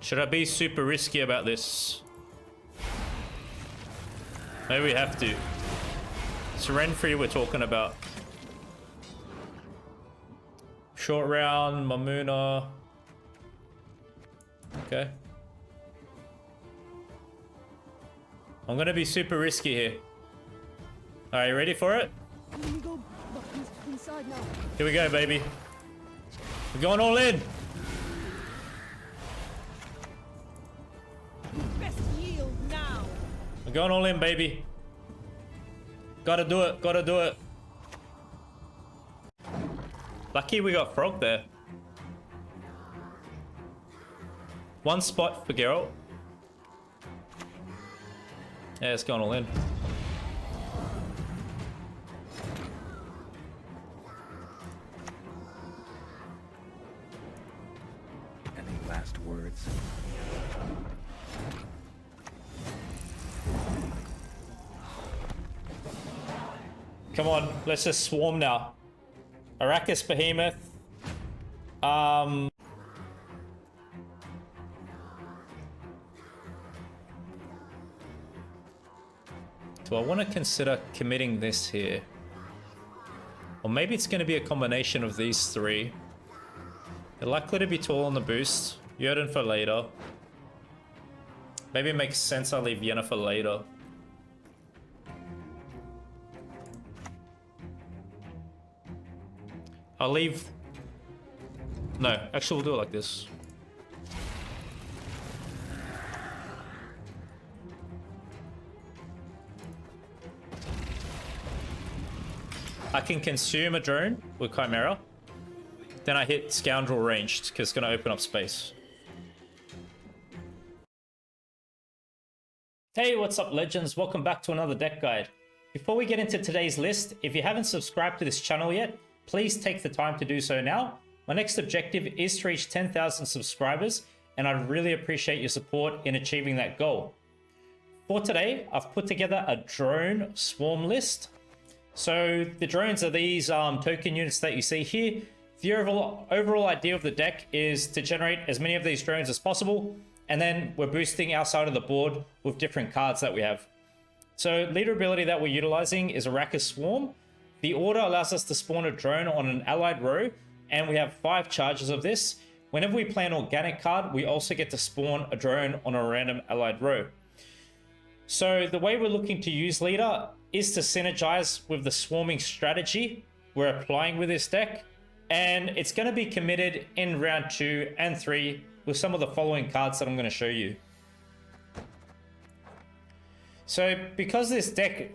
Should I be super risky about this? Maybe we have to. It's Renfrey we're talking about. Short round, Mamuna. Okay. I'm gonna be super risky here. Are you ready for it? Here we go, baby. We're going all in. Best yield now. We're going all in, baby. Gotta do it. Gotta do it. Lucky we got Frog there. One spot for Geralt. Yeah, it's going all in. Any last words? Come on, let's just swarm now. Arachas Behemoth. Do I want to consider committing this here? Or maybe it's going to be a combination of these three. They're likely to be tall on the boost. Yrden for later. Maybe it makes sense I leave Yenna for later. I'll leave... No, actually we'll do it like this. I can consume a drone with Chimera. Then I hit Scoundrel ranged, because it's going to open up space. Hey, what's up, legends? Welcome back to another deck guide. Before we get into today's list, if you haven't subscribed to this channel yet, please take the time to do so now. My next objective is to reach 10,000 subscribers, and I'd really appreciate your support in achieving that goal. For today, I've put together a drone swarm list. So the drones are these token units that you see here. The overall idea of the deck is to generate as many of these drones as possible, and then we're boosting our side of the board with different cards that we have. So leader ability that we're utilizing is Arachas Swarm. The order allows us to spawn a drone on an allied row, and we have 5 charges of this. Whenever we play an organic card, we also get to spawn a drone on a random allied row. So the way we're looking to use leader is to synergize with the swarming strategy we're applying with this deck, and it's going to be committed in round 2 and 3 with some of the following cards that I'm going to show you. So because this deck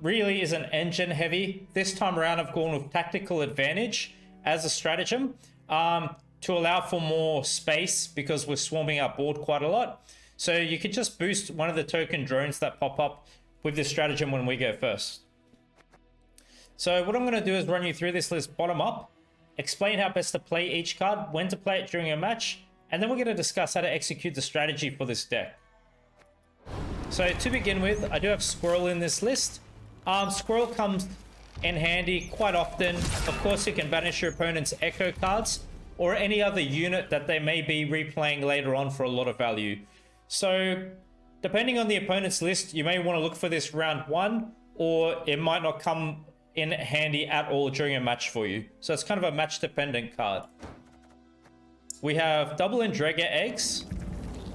really isn't engine heavy, this time around I've gone with tactical advantage as a stratagem to allow for more space because we're swarming our board quite a lot. So you could just boost one of the token drones that pop up with this stratagem when we go first. So what I'm going to do is run you through this list bottom up, explain how best to play each card, when to play it during a match, and then we're going to discuss how to execute the strategy for this deck. So to begin with, I do have Squirrel in this list. Squirrel comes in handy quite often. Of course, you can banish your opponent's Echo cards or any other unit that they may be replaying later on for a lot of value. So depending on the opponent's list, you may want to look for this round 1, or it might not come in handy at all during a match for you. So it's kind of a match dependent card. We have double Endrega eggs.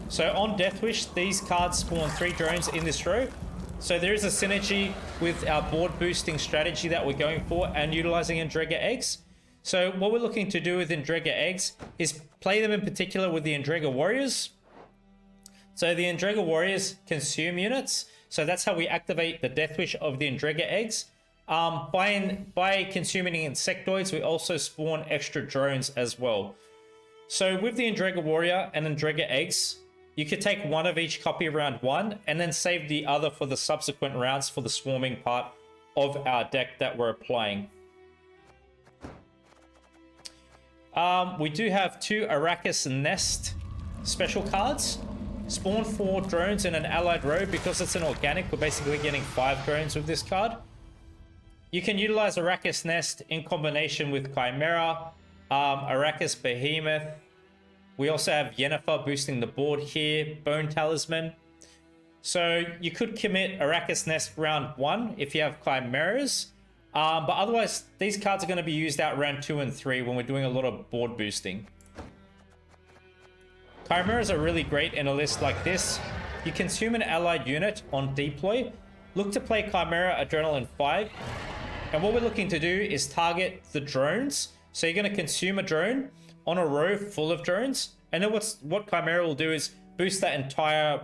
So on Death Wish, these cards spawn 3 drones in this row. So there is a synergy with our board boosting strategy that we're going for and utilizing Endrega eggs. So what we're looking to do with Endrega eggs is play them in particular with the Endrega warriors. So the Endrega warriors consume units. So that's how we activate the Death Wish of the Endrega eggs. By consuming insectoids, we also spawn extra drones as well. So with the Endrega warrior and Endrega eggs, you could take one of each copy round 1 and then save the other for the subsequent rounds for the swarming part of our deck that we're applying. We do have 2 Arachas Nest special cards. Spawn 4 drones in an allied row. Because it's an organic, we're basically getting 5 drones with this card. You can utilize Arachas Nest in combination with Chimera, Arachas Behemoth, We also have Yennefer boosting the board here, Bone Talisman. So you could commit Arachas Nest round 1 if you have Chimeras. But otherwise, these cards are going to be used out round 2 and 3 when we're doing a lot of board boosting. Chimeras are really great in a list like this. You consume an allied unit on deploy. Look to play Chimera Adrenaline 5. And what we're looking to do is target the drones. So you're going to consume a drone on a row full of drones. And then what Chimera will do is boost that entire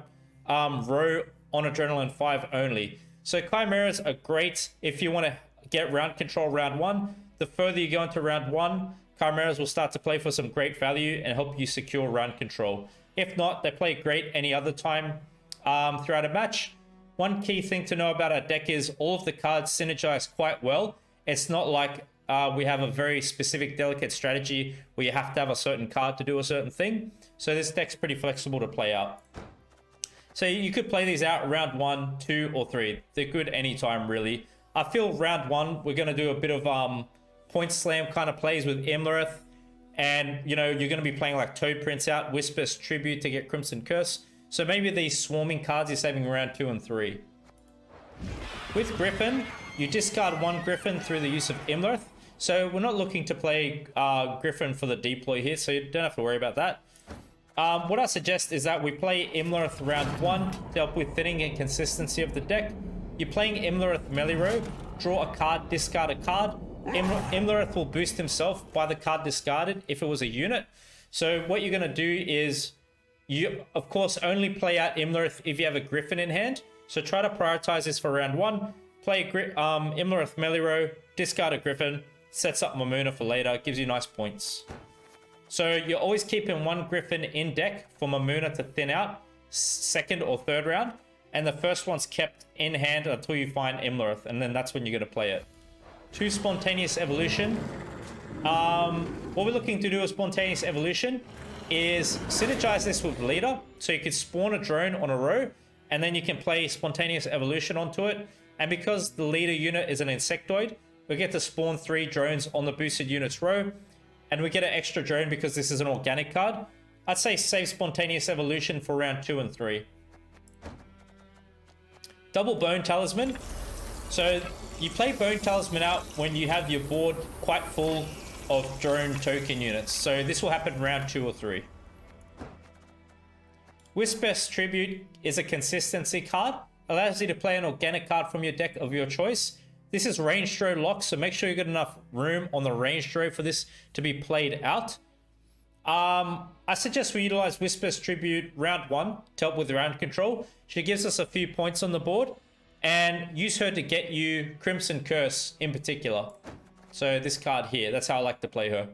row on Adrenaline 5 only. So Chimeras are great if you want to get round control round 1. The further you go into round 1, Chimeras will start to play for some great value and help you secure round control. If not, they play great any other time throughout a match. One key thing to know about our deck is all of the cards synergize quite well. It's not like we have a very specific delicate strategy where you have to have a certain card to do a certain thing. So this deck's pretty flexible to play out. So you could play these out round 1, 2, or 3. They're good anytime, really. I feel round 1, we're going to do a bit of point slam kind of plays with Imlerith. And, you know, you're going to be playing like Toad Prince out, Whisper's Tribute to get Crimson Curse. So maybe these swarming cards you're saving round 2 and 3. With Griffin, you discard 1 Griffin through the use of Imlerith. So we're not looking to play Griffin for the deploy here, so you don't have to worry about that. What I suggest is that we play Imlerith round 1 to help with thinning and consistency of the deck. You're playing Imlerith melee row, draw a card, discard a card. Imlerith will boost himself by the card discarded if it was a unit. So what you're going to do is, you of course only play out Imlerith if you have a Griffin in hand. So try to prioritize this for round 1. Play Imlerith melee row, discard a Griffin, sets up Mamuna for later, gives you nice points. So you're always keeping 1 Griffin in deck for Mamuna to thin out, 2nd or 3rd round. And the first one's kept in hand until you find Imlerith, and then that's when you're going to play it. 2 Spontaneous Evolution. What we're looking to do with Spontaneous Evolution is synergize this with Leader. So you could spawn a drone on a row, and then you can play Spontaneous Evolution onto it. And because the Leader unit is an Insectoid, we get to spawn 3 drones on the boosted unit's row. And we get an extra drone because this is an organic card. I'd say save Spontaneous Evolution for round 2 and 3. Double Bone Talisman. So you play Bone Talisman out when you have your board quite full of drone token units. So this will happen round 2 or 3. Whisper's Tribute is a consistency card. Allows you to play an organic card from your deck of your choice. This is range draw locked, so make sure you get enough room on the range draw for this to be played out. I suggest we utilize Whisper's Tribute round 1 to help with round control. She gives us a few points on the board, and use her to get you Crimson Curse in particular. So this card here, that's how I like to play her.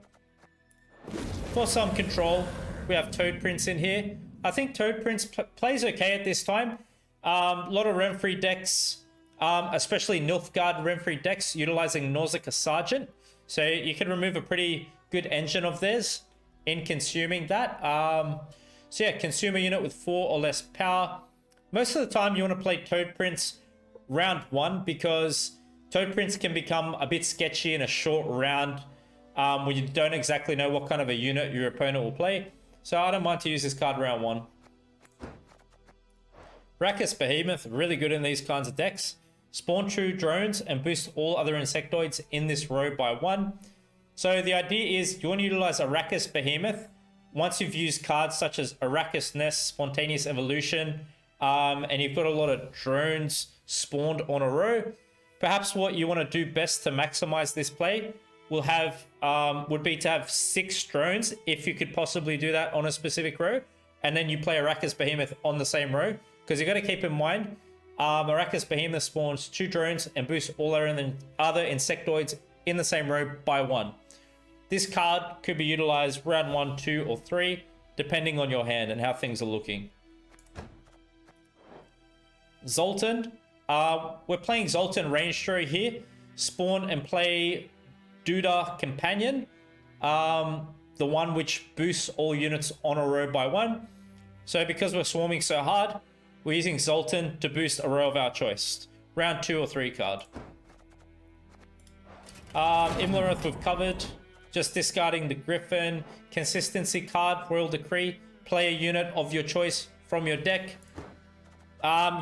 For some control, we have Toad Prince in here. I think Toad Prince plays okay at this time. A lot of Renfrey decks, especially Nilfgaard Renfrey decks, utilizing Nausicaa Sergeant. So you can remove a pretty good engine of theirs in consuming that. So yeah, consume a unit with 4 or less power. Most of the time you want to play Toad Prince round 1 because Toad Prince can become a bit sketchy in a short round when you don't exactly know what kind of a unit your opponent will play. So I don't mind to use this card round 1. Arachas Behemoth, really good in these kinds of decks. Spawn true drones and boost all other insectoids in this row by 1. So the idea is you want to utilize Arachas Behemoth once you've used cards such as Arachas Nest, Spontaneous Evolution, and you've got a lot of drones spawned on a row. Perhaps what you want to do best to maximize this play would be to have 6 drones, if you could possibly do that on a specific row, and then you play Arachas Behemoth on the same row, because you got to keep in mind Arachas Behemoth spawns 2 drones and boosts all other insectoids in the same row by 1. This card could be utilized round 1, 2, or 3, depending on your hand and how things are looking. Zoltan. We're playing Zoltan Range Draw here. Spawn and play Duda Companion. The one which boosts all units on a row by 1. So because we're swarming so hard, we're using Zoltan to boost a row of our choice. Round 2 or 3 card. Imlerith we've covered. just discarding the Griffin. Consistency card, Royal Decree. Play a unit of your choice from your deck.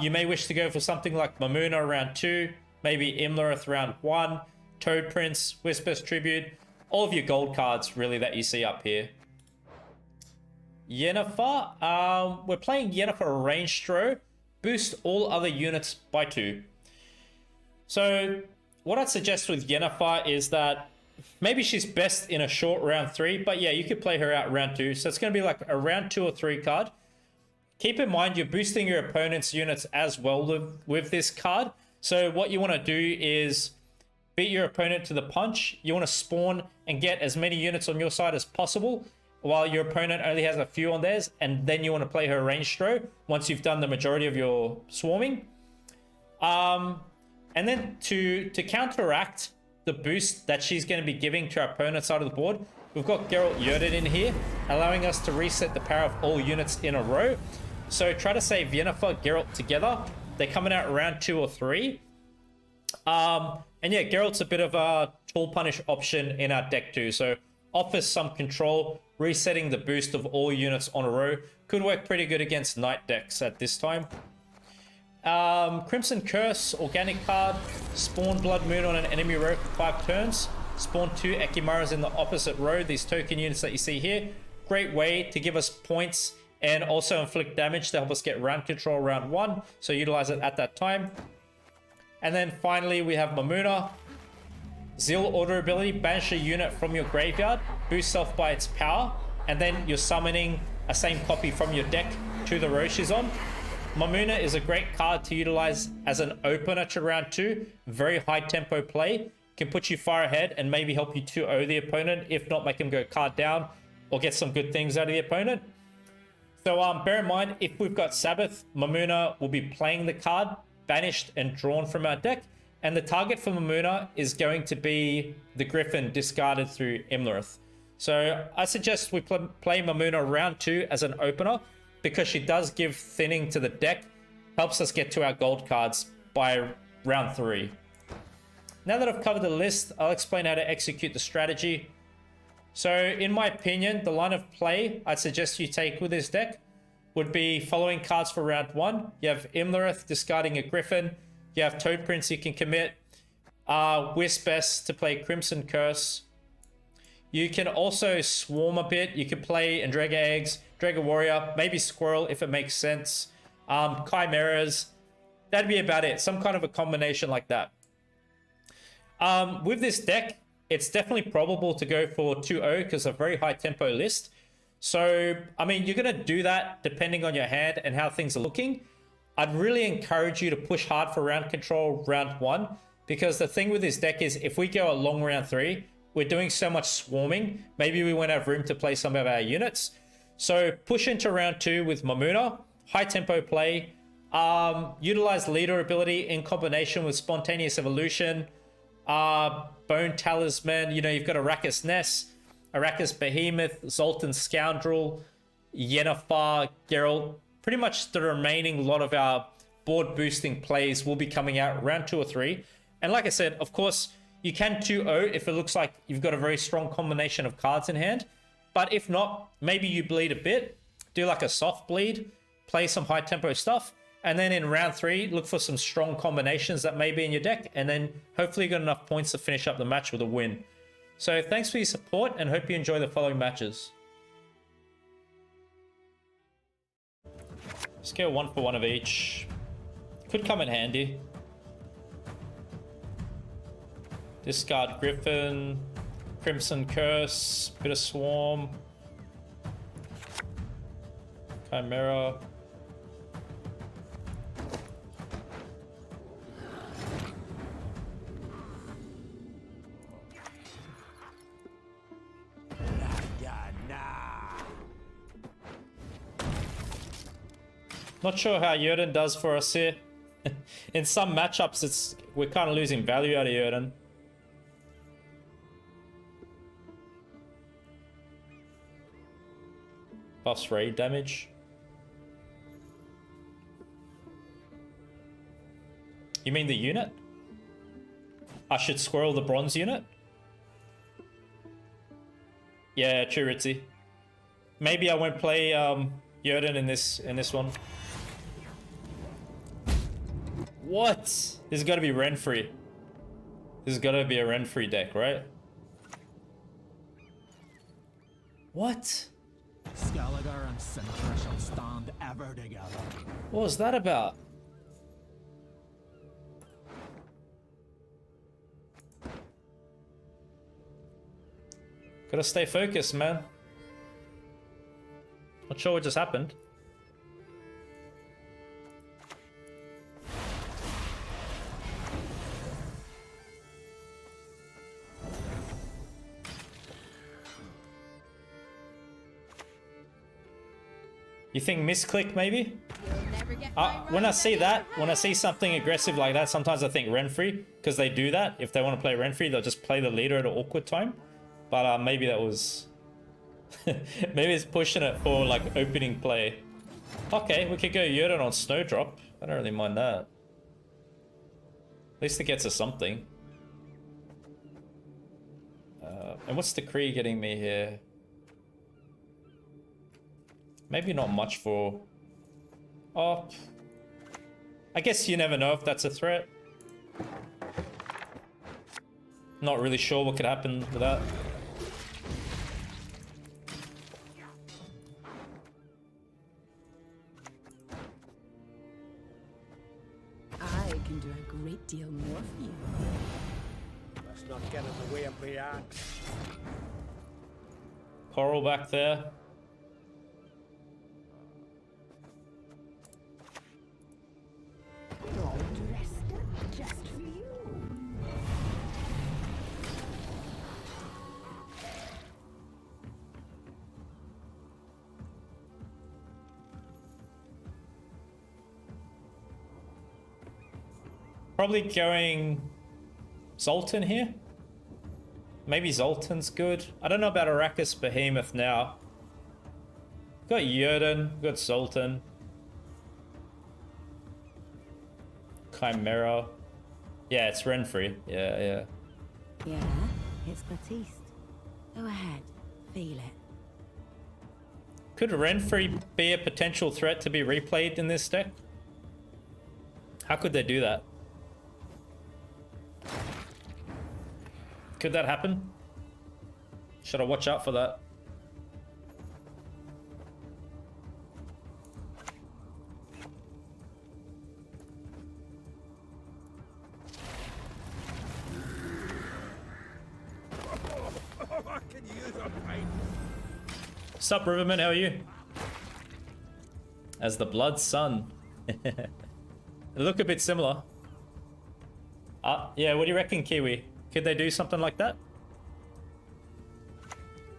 You may wish to go for something like Mamuna round 2, maybe Imlerith round 1, Toad Prince, Whisper's Tribute, all of your gold cards really that you see up here. Yennefer, we're playing Yennefer Range Throw, boost all other units by 2. So what I'd suggest with Yennefer is that maybe she's best in a short round 3, but yeah, you could play her out round 2. So it's going to be like a round 2 or 3 card. Keep in mind, you're boosting your opponent's units as well with this card. So what you want to do is beat your opponent to the punch. You want to spawn and get as many units on your side as possible, while your opponent only has a few on theirs, and then you want to play her range throw once you've done the majority of your swarming. And then to counteract the boost that she's going to be giving to our opponent's side of the board, we've got Geralt Yerden in here, allowing us to reset the power of all units in a row. So try to save Yennefer, Geralt together. They're coming out round 2 or 3. And yeah, Geralt's a bit of a tool punish option in our deck too. So offers some control, resetting the boost of all units on a row. Could work pretty good against knight decks at this time. Crimson Curse, organic card. Spawn Blood Moon on an enemy row for 5 turns. Spawn 2 Ekimaras in the opposite row. These token units that you see here. Great way to give us points and also inflict damage to help us get round control round 1. So utilize it at that time. And then finally we have Mamuna. Zeal Order ability, banish a unit from your graveyard, boost self by its power, and then you're summoning a same copy from your deck to the row she's on. Mamuna is a great card to utilize as an opener to round 2. Very high tempo play. Can put you far ahead and maybe help you 2-0 the opponent. If not, make him go card down or get some good things out of the opponent. So bear in mind, if we've got Sabbath, Mamuna will be playing the card, banished and drawn from our deck. And the target for Mamuna is going to be the Griffin discarded through Imlerith. So I suggest we play Mamuna round 2 as an opener, because she does give thinning to the deck, helps us get to our gold cards by round 3. Now that I've covered the list, I'll explain how to execute the strategy. So in my opinion, the line of play I'd suggest you take with this deck would be following cards for round 1. You have Imlerith discarding a Griffin. You have Toad Prince you can commit. Wisp to play Crimson Curse. You can also swarm a bit. You can play Andrega Eggs, Dragon Warrior, maybe Squirrel if it makes sense. Chimeras. That'd be about it. Some kind of a combination like that. With this deck, it's definitely probable to go for 2-0 because it's a very high tempo list. So, I mean, you're going to do that depending on your hand and how things are looking. I'd really encourage you to push hard for round control round 1, because the thing with this deck is if we go a long round 3, we're doing so much swarming, maybe we won't have room to play some of our units. So push into round 2 with Mamuna, high tempo play, utilize leader ability in combination with spontaneous evolution, Bone Talisman, you know, you've got Arachas Ness, Arachas Behemoth, Zoltan Scoundrel, Yennefer, Geralt. Pretty much the remaining lot of our board boosting plays will be coming out round 2 or 3. And like I said, of course, you can 2-0 if it looks like you've got a very strong combination of cards in hand. But if not, maybe you bleed a bit, do like a soft bleed, play some high tempo stuff. And then in round 3, look for some strong combinations that may be in your deck. And then hopefully you got enough points to finish up the match with a win. So thanks for your support and hope you enjoy the following matches. Scale 1 for 1 of each. Could come in handy. Discard Griffin, Crimson Curse, bit of Swarm, Chimera. Not sure how Yerden does for us here. In some matchups, we're kind of losing value out of Yerden. Buffs raid damage. You mean the unit? I should squirrel the bronze unit? Yeah, true, Ritzy. Maybe I won't play Jörden in this one. What? This has got to be Renfrey. This has got to be a Renfrey deck, right? What? Skellige and Sintra shall stand ever together. What was that about? Gotta stay focused, man. Not sure what just happened. You think misclick maybe? When I see that, when I see something aggressive like that, sometimes I think Renfrey, because they do that. If they want to play Renfrey, they'll just play the leader at an awkward time. But maybe that was... maybe it's pushing it for like opening play. Okay, we could go Jörden on Snowdrop. I don't really mind that. At least it gets us something. And what's the Kree getting me here? Maybe not much for... Oh. I guess you never know if that's a threat. Not really sure what could happen with that. I can do a great deal more for you. Let's not get in the way of the axe. Coral back there. All dressed up just for you. Probably going Zoltan here. Maybe Zoltan's good. I don't know about Arachas Behemoth now. Got Jörden, got Zoltan. Chimera. Yeah, it's Renfrey. Yeah. Yeah, it's Batiste. Go ahead, feel it. Could Renfrey be a potential threat to be replayed in this deck? How could they do that? Could that happen? Should I watch out for that? Sup, Riverman, how are you? As the Blood Sun. They look a bit similar. Yeah, what do you reckon, Kiwi? Could they do something like that?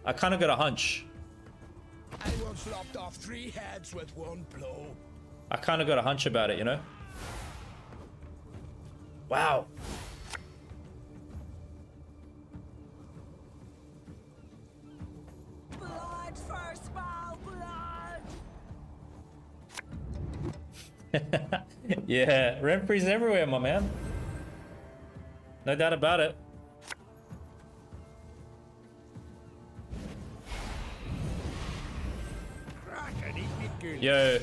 I kind of got a hunch. I once lopped off 3 heads with one blow. I kind of got a hunch about it, you know? Wow. Blood first, Mal, blood! Yeah, Renfrey's everywhere, my man. No doubt about it. Yo,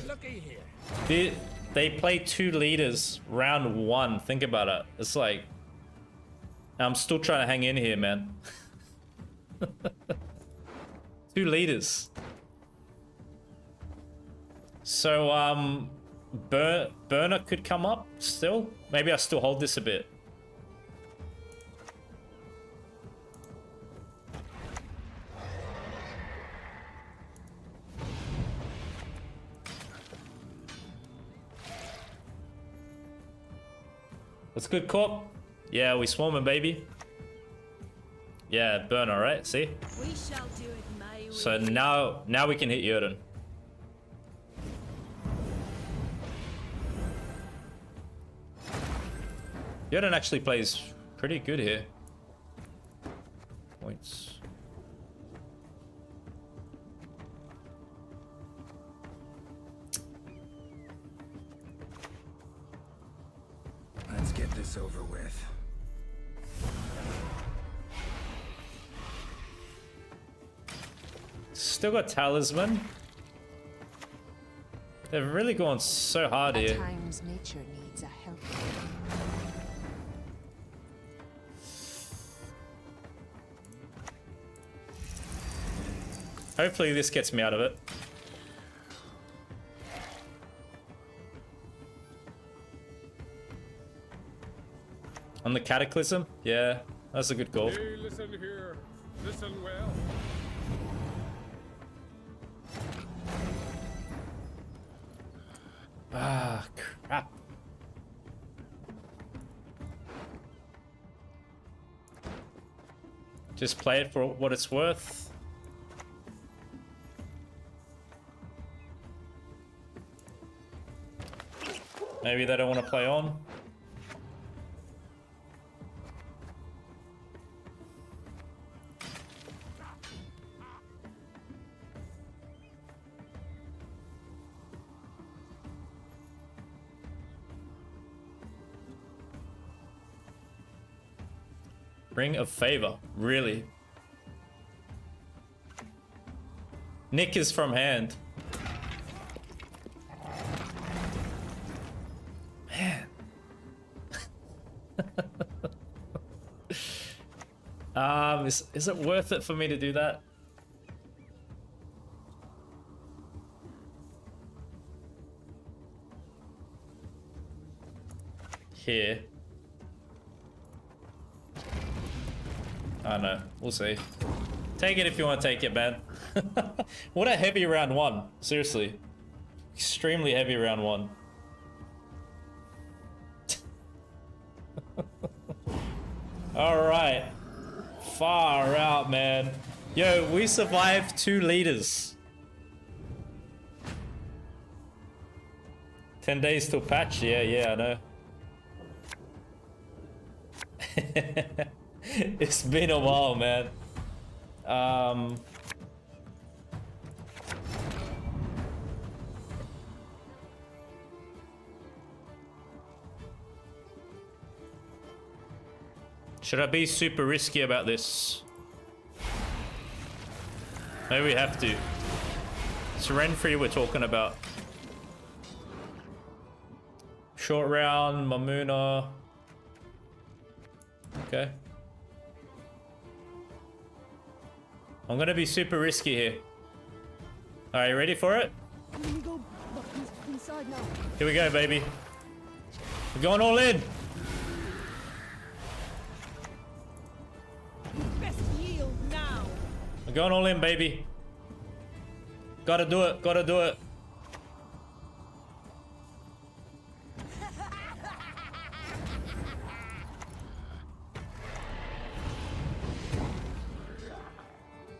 they play 2 leaders round 1. Think about it. It's like I'm still trying to hang in here, man. 2 leaders. So Burner could come up still. Maybe I still hold this a bit. What's good, Corp? Yeah, we swarming, baby. Yeah, Burner, right? See? We shall do it my way. So now we can hit Jörden. Jörden actually plays pretty good here. Points. Let's get this over with. still got Talisman. They've really gone so hard At here. times, nature needs a helper. Hopefully this gets me out of it. On the Cataclysm? Yeah, that's a good goal. Hey, listen here. Listen well. Ah, crap. Just play it for what it's worth. Maybe they don't want to play on. Ring of Favor, really? Nick is from hand. Man. Is it worth it for me to do that? Here. I know. We'll see. Take it if you want to take it, man. What a heavy round one. Seriously. Extremely heavy round one. Alright. Far out, man. Yo, we survived 2 leaders. 10 days till patch? Yeah, I know. It's been a while, man. Should I be super risky about this? Maybe we have to. It's Renfrey we're talking about. Short round, Mamuna. Okay. I'm gonna be super risky here. Are you ready for it? Here we go, baby. We're going all in. Best yield now. We're going all in, baby. Gotta do it. Gotta do it.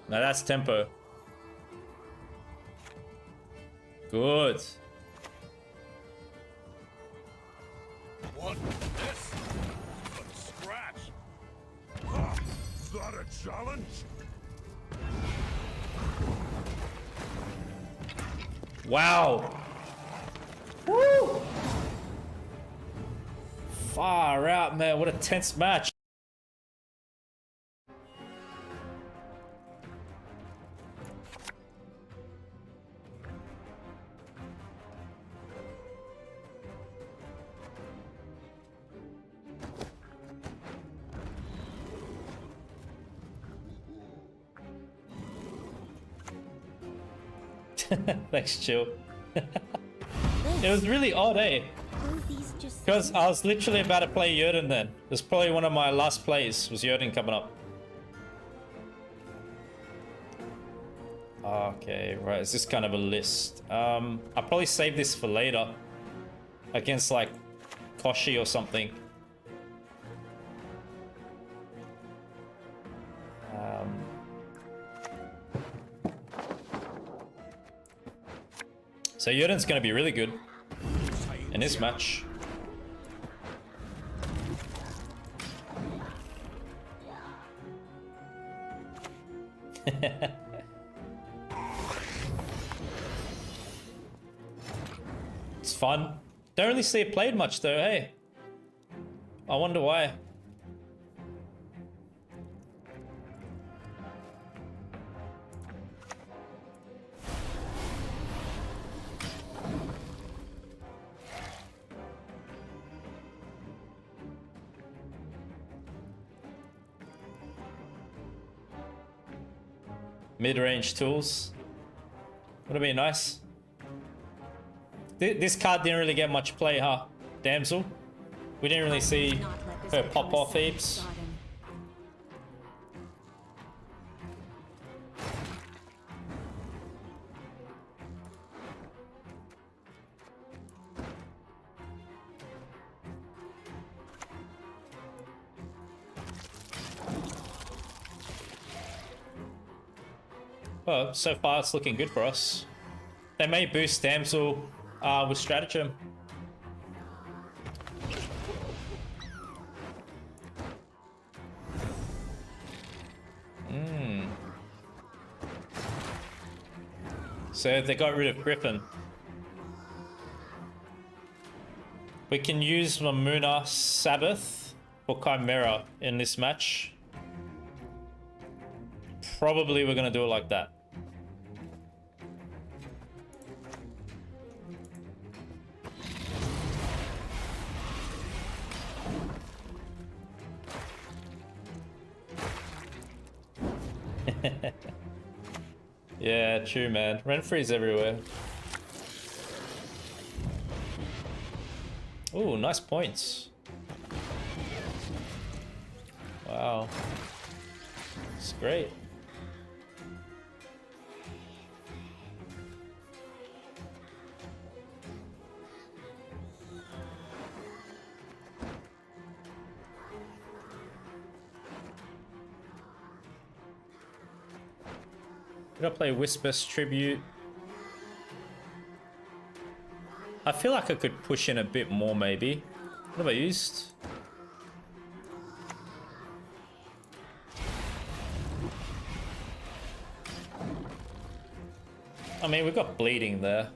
Now that's tempo. Good. What? This? A scratch? Huh. Is that a challenge? Wow. Woo! Far out, man. What a tense match. Thanks, Chill. It was really odd, eh? Because I was literally about to play Jurden then. It was probably one of my last plays, was Jurden coming up. Okay, right, is this kind of a list? I'll probably save this for later. Against like Koshi or something. So Jurden's gonna be really good in this match. It's fun. Don't really see it played much though, hey? I wonder why. Mid-range tools. Would have been nice. This card didn't really get much play, huh? Damsel. We didn't really see her pop off heaps. Well, so far it's looking good for us. They may boost Damsel with stratagem. So they got rid of Griffin. We can use Mamuna Sabbath for Chimera in this match. Probably we're gonna do it like that. Yeah, true, man. Renfree's everywhere. Ooh, nice points. Wow. It's great. Did I play Whisper's Tribute? I feel like I could push in a bit more, maybe. What have I used? I mean, we've got bleeding there.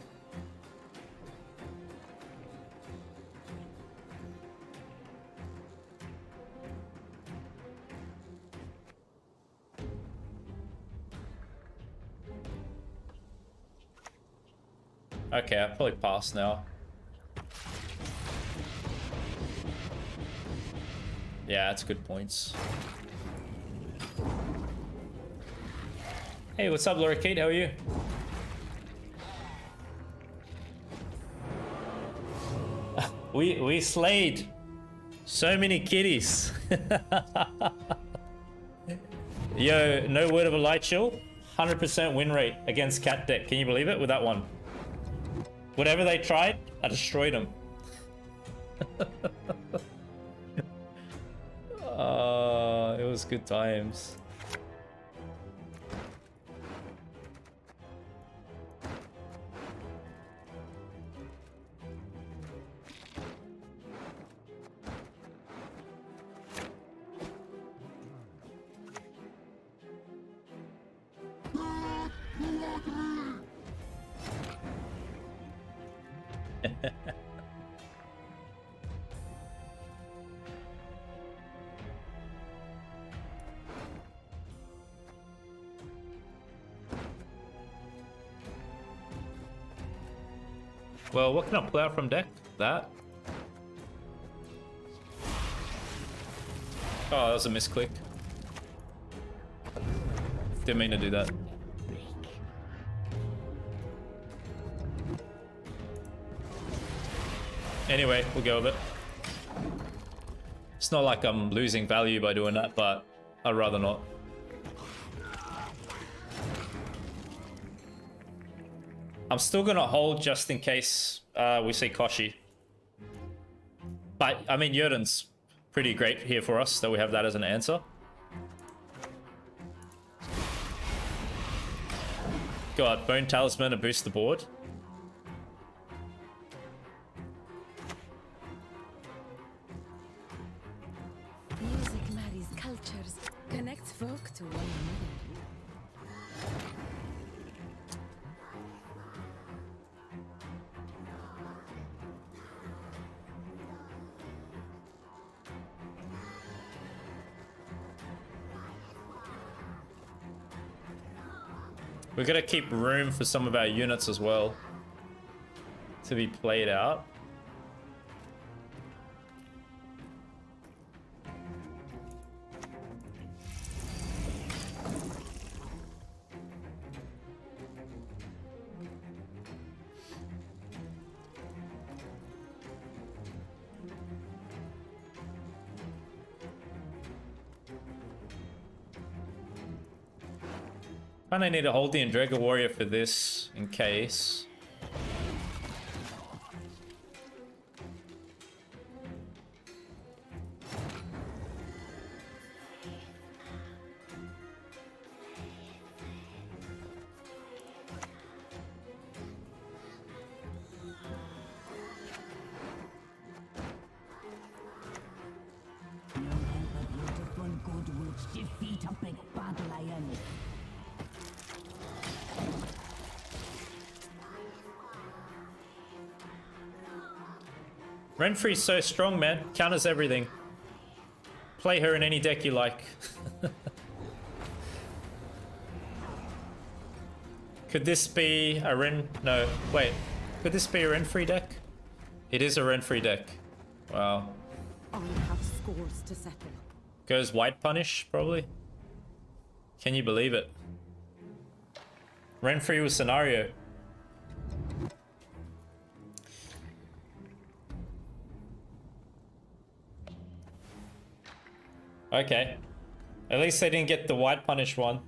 Okay, I'll probably pass now. Yeah, that's good points. Hey, what's up, Laura Kate? How are you? We slayed so many kitties. Yo, no word of a light chill. 100% win rate against cat deck. Can you believe it with that one? Whatever they tried, I destroyed them. It was good times. Well, what can I pull out from deck? That. Oh, that was a misclick. Didn't mean to do that. Anyway, we'll go with it. It's not like I'm losing value by doing that, but I'd rather not. I'm still gonna hold just in case we see Koshi. But, I mean, Yerden's pretty great here for us, that we have that as an answer. God, Bone Talisman to boost the board. Music marries cultures, connects folk to one another. We're gonna keep room for some of our units as well to be played out. Kinda need to hold the Endrega Warrior for this, in case. Defeat a big bad lion. Renfri's so strong, man. Counters everything. Play her in any deck you like. Could this be a Ren... No, wait. Could this be a Renfri deck? It is a Renfri deck. Wow. I have scores to settle. Goes White Punish, probably. Can you believe it? Renfri with Scenario. Okay. At least they didn't get the White Punish one.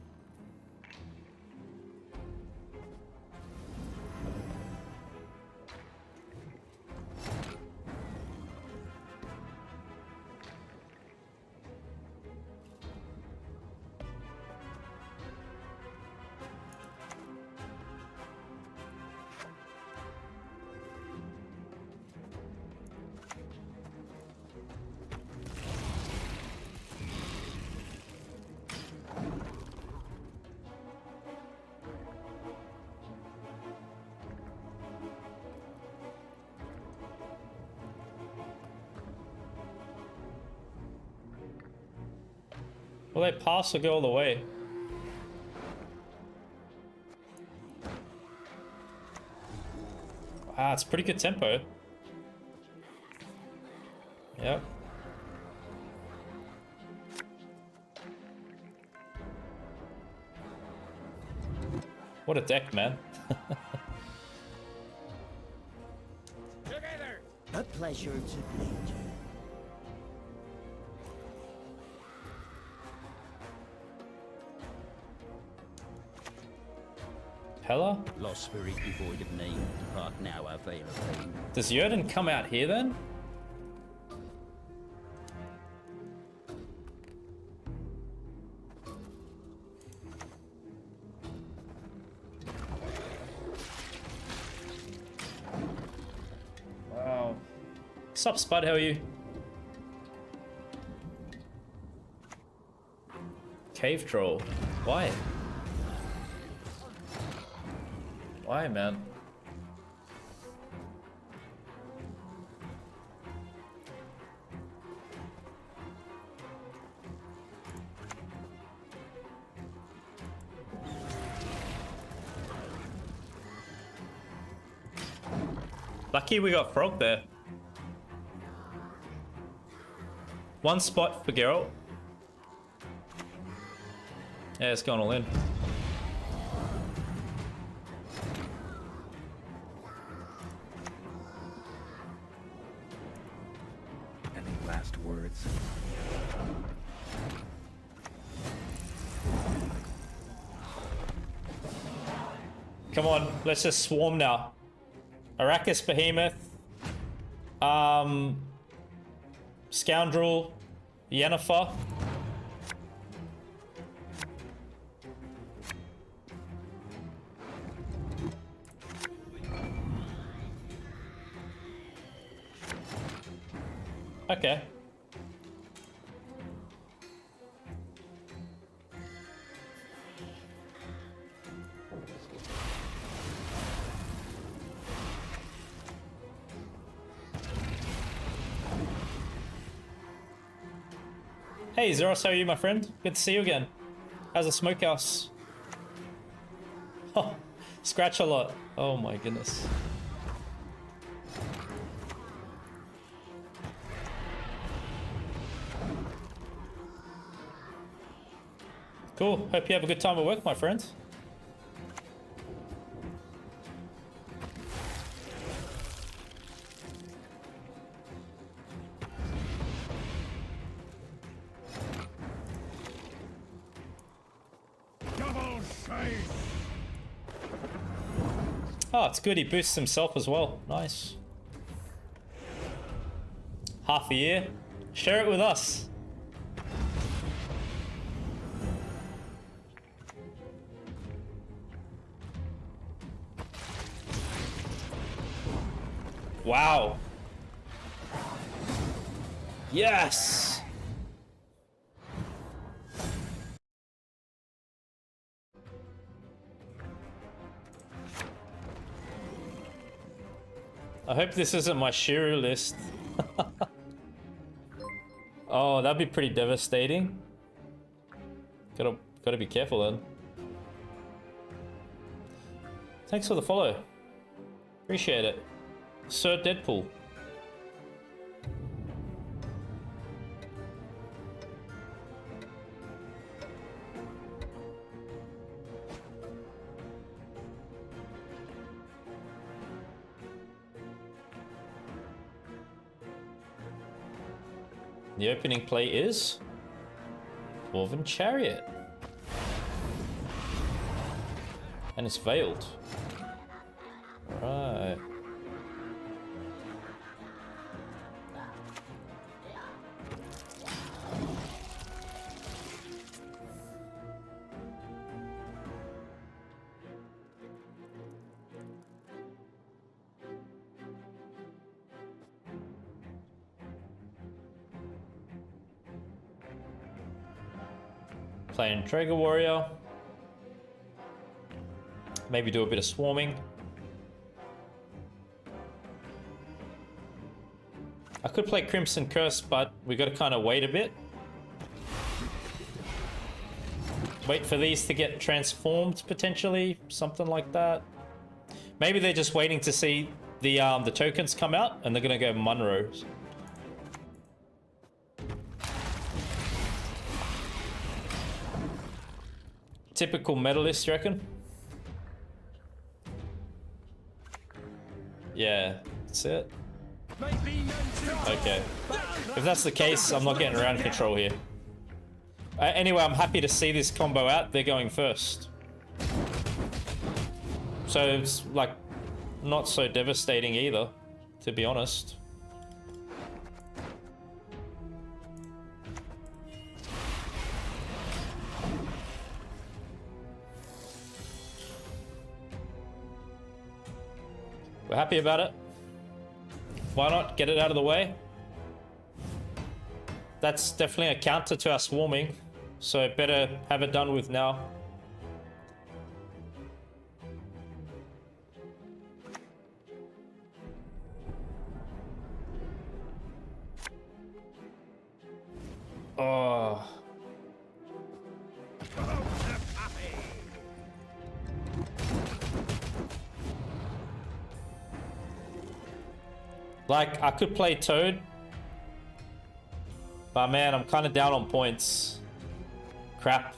Will they pass or go all the way? Ah, it's pretty good tempo. Yep. What a deck, man. Together! A pleasure to meet you. Hella? Lost spirit devoid of name, depart now our veil of fame. Does Yerden come out here then? Wow. Sup, Spud? How are you? Cave Troll. Why? Why, man? Lucky we got Frog there. One spot for Geralt. Yeah, it's gone all in. Any last words? Come on, let's just swarm now. Arachas, Behemoth, Scoundrel, Yennefer. Okay. Hey Zeros, how are you, my friend? Good to see you again. How's the smokehouse? Oh, scratch a lot. Oh my goodness. Cool. Hope you have a good time at work, my friend. Double shame! Oh, it's good. He boosts himself as well. Nice. Half a year. Share it with us. Wow. Yes. I hope this isn't my Shiru list. Oh, that'd be pretty devastating. Gotta be careful then. Thanks for the follow. Appreciate it. Sir Deadpool. The opening play is Dwarven Chariot. And it's veiled. Right. Playing Traeger Warrior. Maybe do a bit of swarming. I could play Crimson Curse, but we got to kind of wait a bit. Wait for these to get transformed, potentially. Something like that. Maybe they're just waiting to see the tokens come out, and they're going to go Munros. Typical medalist, you reckon? Yeah, that's it. Okay. If that's the case, I'm not getting around control here. Anyway, I'm happy to see this combo out. They're going first. So it's like not so devastating either, to be honest. We're happy about it. Why not get it out of the way? That's definitely a counter to our swarming, so better have it done with now. Oh. Like, I could play Toad. But man, I'm kind of down on points. Crap.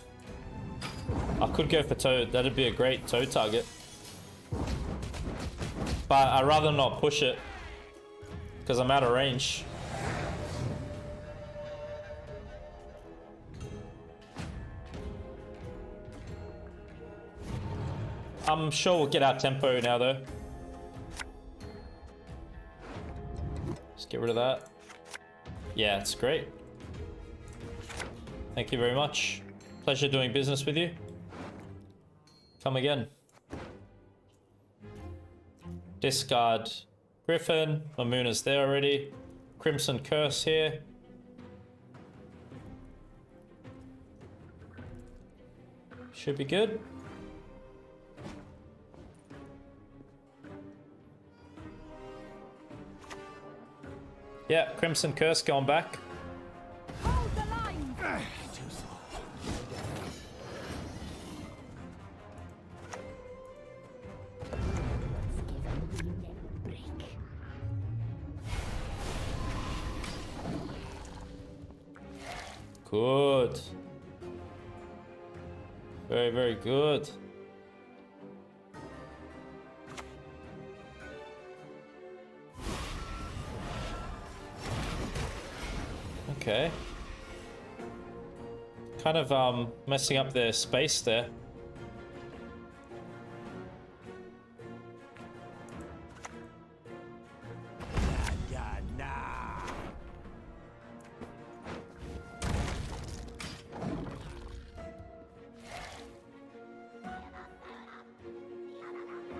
I could go for Toad. That'd be a great Toad target. But I'd rather not push it. Because I'm out of range. I'm sure we'll get our tempo now though. Get rid of that. Yeah, it's great. Thank you very much. Pleasure doing business with you. Come again. Discard Griffin. Mamuna's there already. Crimson Curse here. Should be good. Yeah, Crimson Curse going back. Hold the line. Good. Very, very good. Okay. Kind of messing up their space there.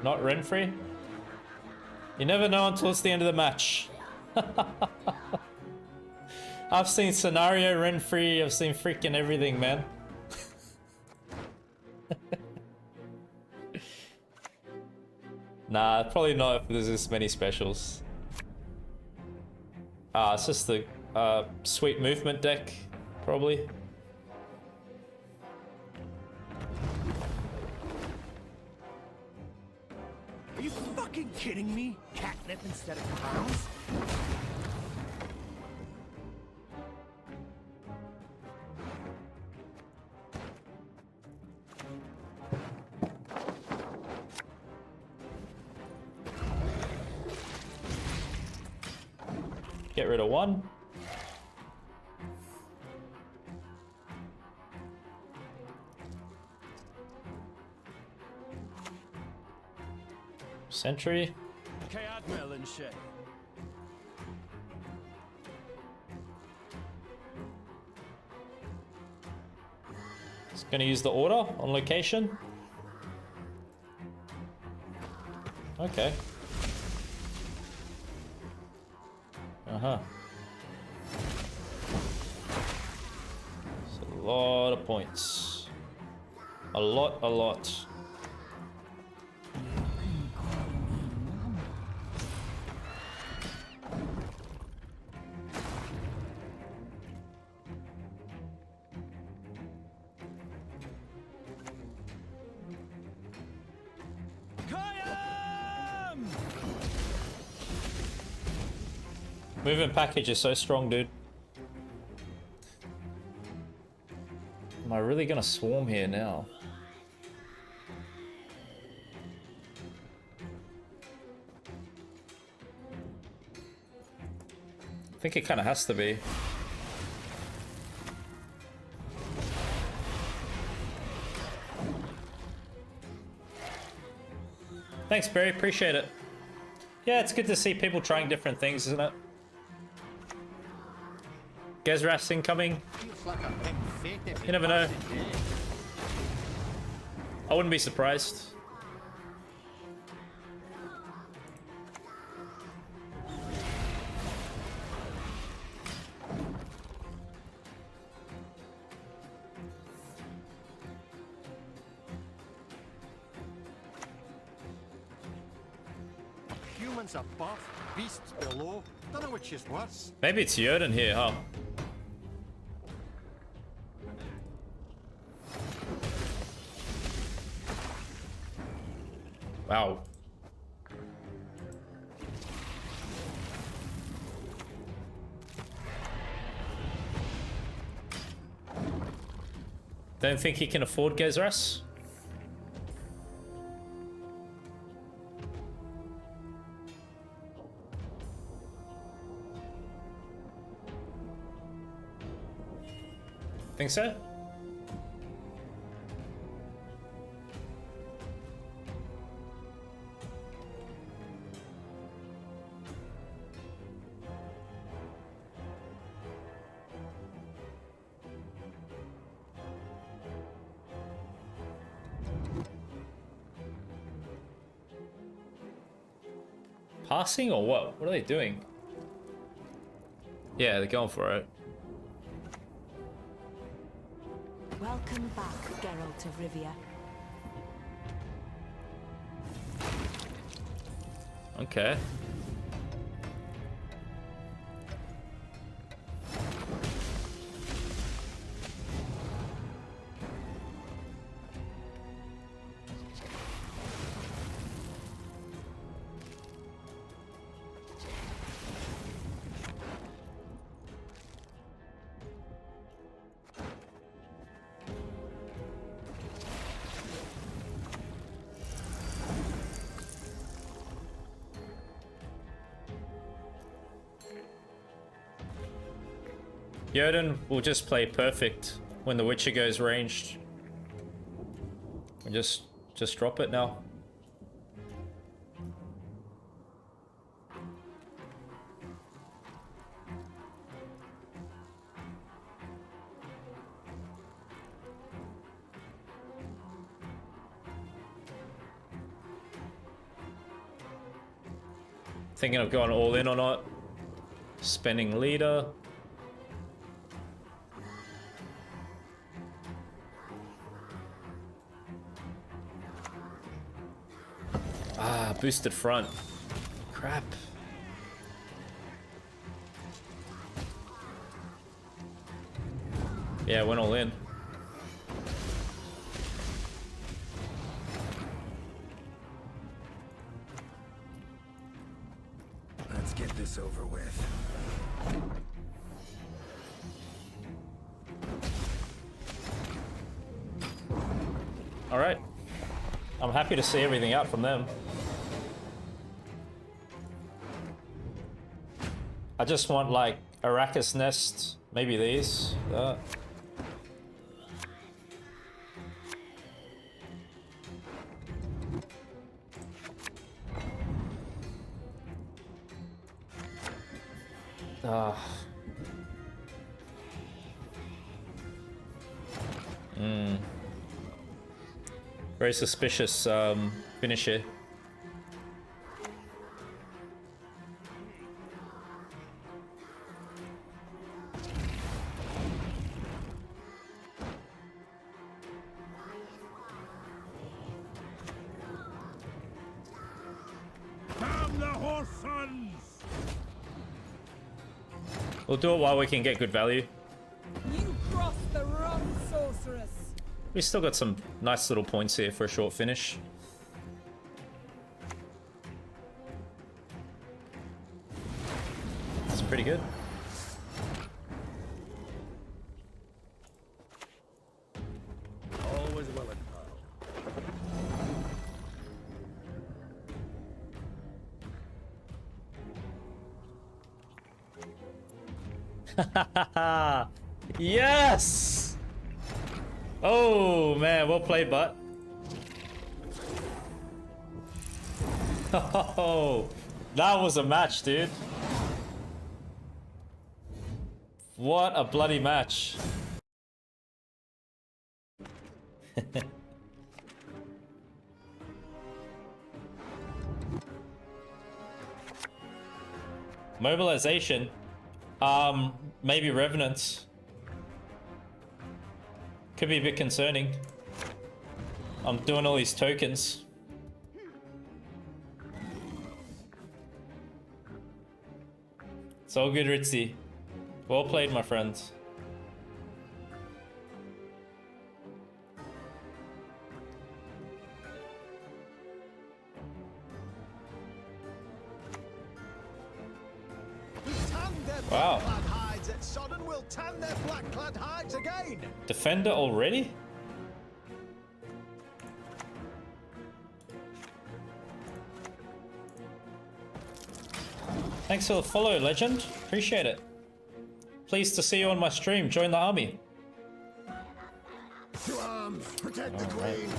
Not Renfrey? You never know until it's the end of the match. I've seen scenario Renfrey, I've seen freaking everything, man. Nah, probably not if there's this many specials. Ah, it's just the sweet movement deck, probably. Are you fucking kidding me? Catnip instead of clowns? Get rid of one. Sentry. Cadmel and shit. It's gonna use the order on location. Okay. Uh-huh. It's a lot of points. A lot. Movement package is so strong, dude. Am I really gonna swarm here now? I think it kind of has to be. Thanks, Barry. Appreciate it. Yeah, it's good to see people trying different things, isn't it? Gezras incoming. You never know. I wouldn't be surprised. Humans above, beasts below. Don't know which is worse. Maybe it's Jörden here, huh? Wow. Don't think he can afford Gezras? Think so? Passing or what? What are they doing? Yeah, they're going for it. Welcome back, Geralt of Rivia. Okay. Jörden will just play perfect when the Witcher goes ranged. We just drop it now. Thinking of going all in or not. Spending leader. Ah, boosted front. Crap. Yeah, went all in. Let's get this over with. All right. I'm happy to see everything out from them. I just want like Arachas nest, maybe these. Very suspicious finish here. Damn the horse sons! We'll do it while we can get good value. You crossed the wrong sorceress. We still got some nice little points here for a short finish. It's pretty good. Always willing, pal. Yes! Oh man, well played, butt. Oh, that was a match, dude. What a bloody match. Mobilisation. Maybe Revenants. Could be a bit concerning. I'm doing all these tokens. It's all good, Ritzy. Well played, my friends. Wow. Will tan their black-clad hides again. Defender already? Thanks for the follow, legend. Appreciate it. Pleased to see you on my stream. Join the army. To arms, protect the All right. queen.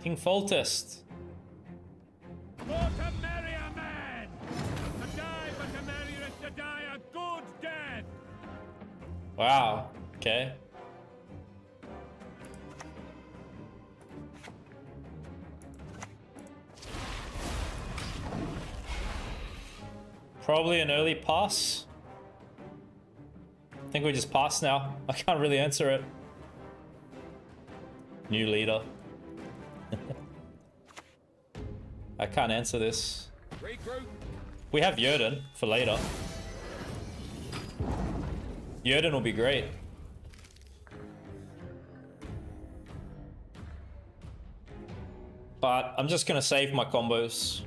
King Foltest. For to marry a man! To die, but to marry is to die a good death! Wow. Okay. Probably an early pass. I think we just pass now. I can't really answer it. New leader. I can't answer this. Regroup. We have Yerden for later. Yerden will be great. But I'm just gonna save my combos.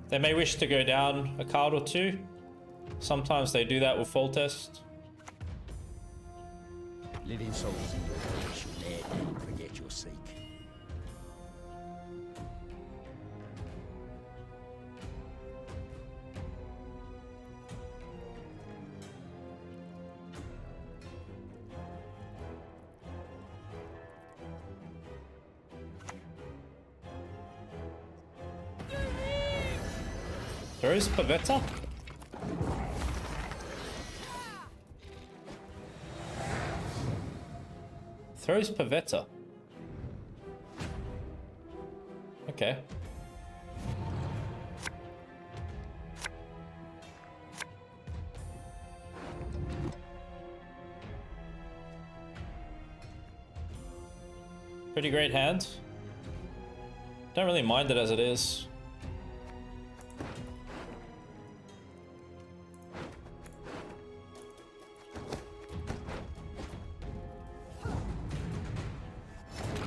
They may wish to go down a card or two. Sometimes they do that with full test. Living souls in your place, you dare not forget your seek. Throws Pavetta? Throws Pavetta. Okay. Pretty great hand. Don't really mind it as it is.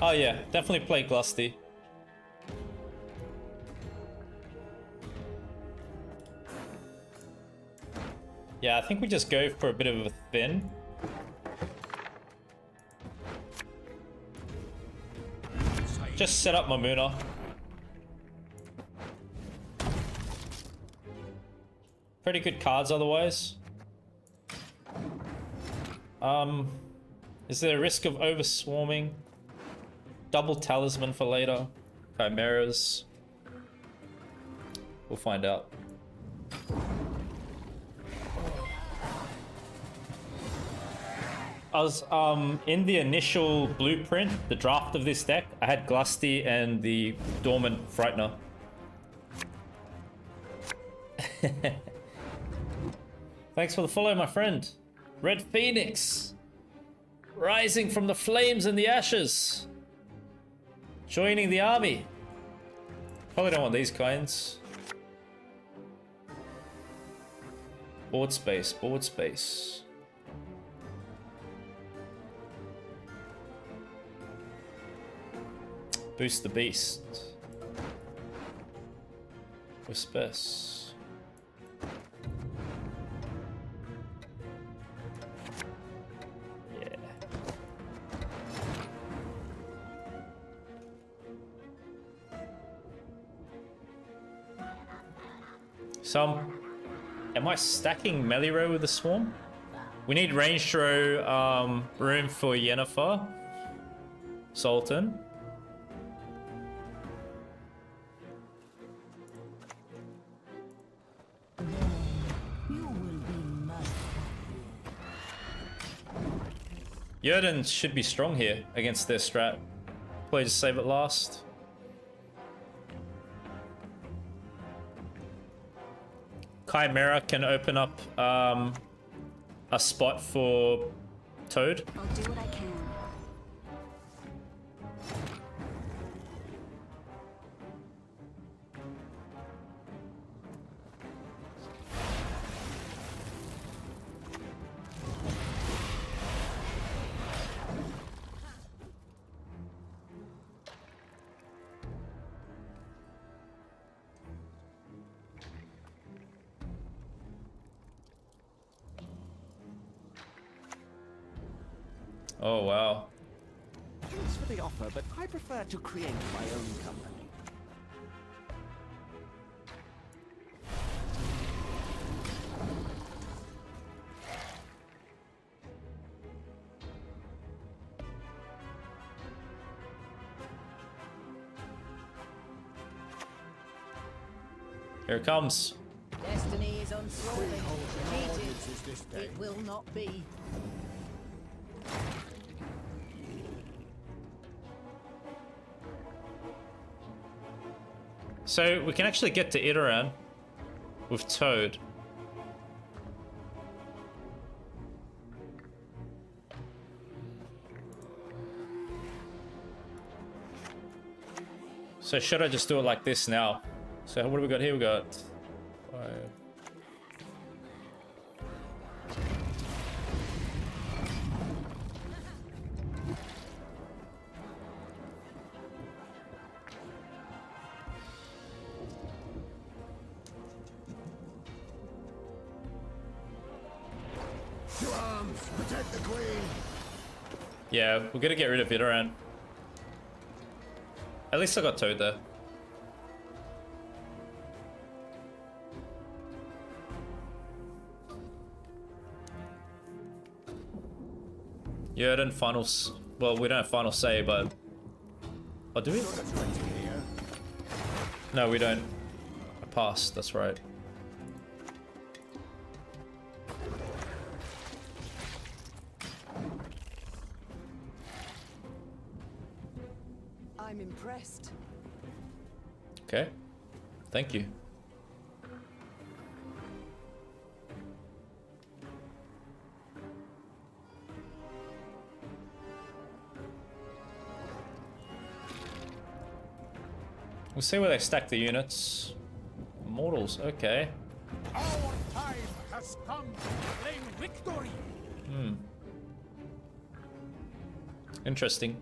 Oh yeah, definitely play Glusty. Yeah, I think we just go for a bit of a thin. Just set up Mamuna. Pretty good cards otherwise. Is there a risk of overswarming? Double talisman for later. Chimeras. We'll find out. I was in the initial blueprint, the draft of this deck, I had Glusty and the Dormant Frightener. Thanks for the follow, my friend. Red Phoenix. Rising from the flames and the ashes. Joining the army. Probably don't want these kinds. Board space, board space. Boost the beast. Whispers. Yeah. So, am I stacking Meliro with the Swarm? We need range throw room for Yennefer. Sultan. Yerden should be strong here against their strat. Probably just save it last. Chimera can open up a spot for Toad. I'll do what I can. Oh, wow. Thanks for the offer, but I prefer to create my own company. Here it comes. Destiny is unswerving. It will not be. So we can actually get to Idoran with Toad. So should I just do it like this now? So what do we got here? We got 5. To arms! Protect the queen! Yeah, we're gonna get rid of Idoran. At least I got Toad there. Yerden finals. Well, we don't have final say, but. Oh, do we? No, we don't. I passed, that's right. I'm impressed. Okay. Thank you. We'll see where they stack the units. Mortals, okay. Our time has come to claim victory. Interesting.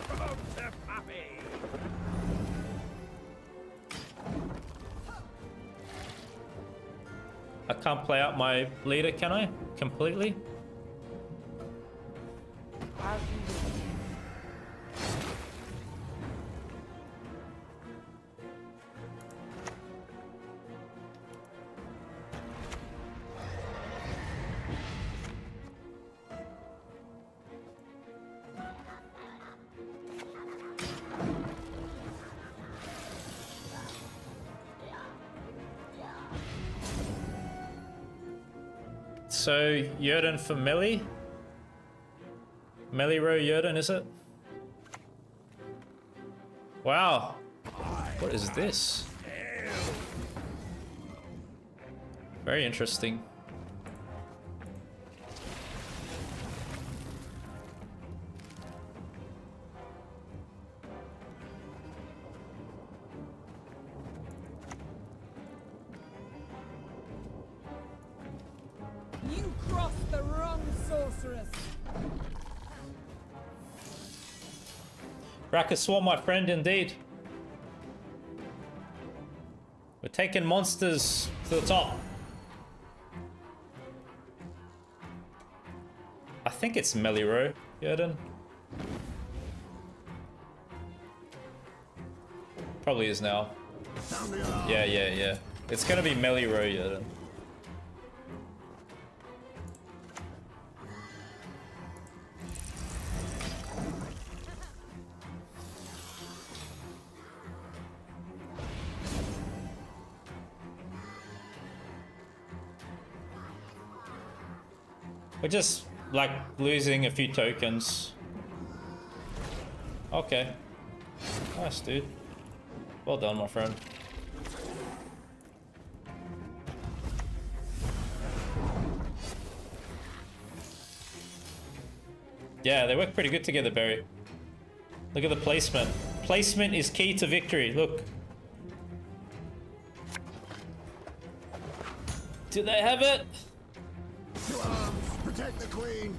Promote the puppy. I can't play out my leader, can I? Completely? So, Yerden for melee? Melee row Yerden, is it? Wow. What is this? Very interesting. You crossed the wrong sorceress. Arachas swarm, my friend, indeed. We're taking monsters to the top. I think it's melee row, Yerden. Probably is now. Yeah. It's gonna be melee row, Yerden. We're just, like, losing a few tokens. Okay. Nice, dude. Well done, my friend. Yeah, they work pretty good together, Barry. Look at the placement. Placement is key to victory. Look. Do they have it? To arms! Protect the queen!